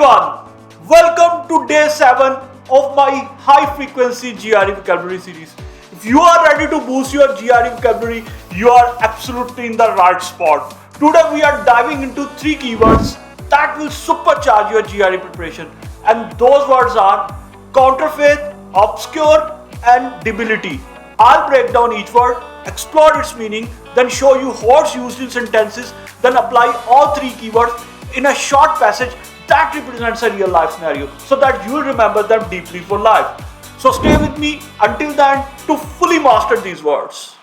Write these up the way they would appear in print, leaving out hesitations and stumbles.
everyone, welcome to day 7 of my high frequency GRE vocabulary series. If you are ready to boost your GRE vocabulary, you are absolutely in the right spot. Today we are diving into 3 keywords that will supercharge your GRE preparation, and those words are counterfeit, obscure and debility. I'll break down each word, explore its meaning, then show you how it's used in sentences, then apply all 3 keywords in a short passage that represents a real life scenario so that you will remember them deeply for life. So stay with me until then to fully master these words.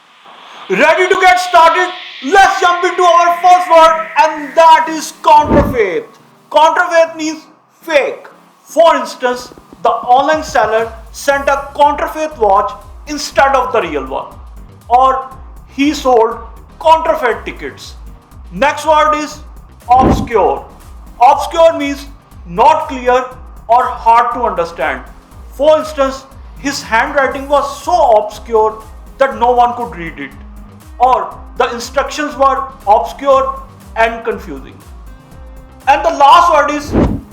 Ready to get started? Let's jump into our first word, and that is counterfeit. Counterfeit means fake. For instance, the online seller sent a counterfeit watch instead of the real one, or he sold counterfeit tickets. Next word is obscure. Obscure means not clear or hard to understand. For instance, his handwriting was so obscure that no one could read it, or the instructions were obscure and confusing. And the last word is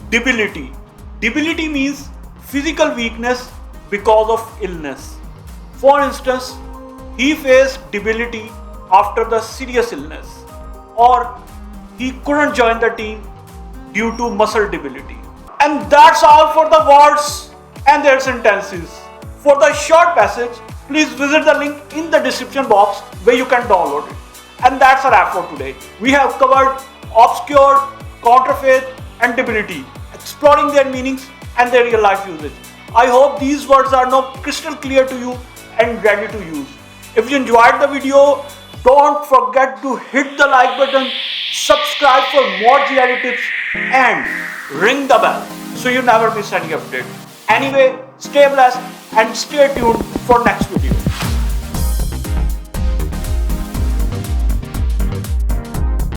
debility. Debility means physical weakness because of illness. For instance, he faced debility after the serious illness, or he couldn't join the team due to muscle debility. And that's all for the words and their sentences. For the short passage, please visit the link in the description box where you can download it. And that's a wrap for today. We have covered obscure, counterfeit and debility, exploring their meanings and their real life usage. I hope these words are now crystal clear to you and ready to use. If you enjoyed the video, don't forget to hit the like button, subscribe for more GRE tips and ring the bell so you never miss any update. Anyway, stay blessed and stay tuned for next video.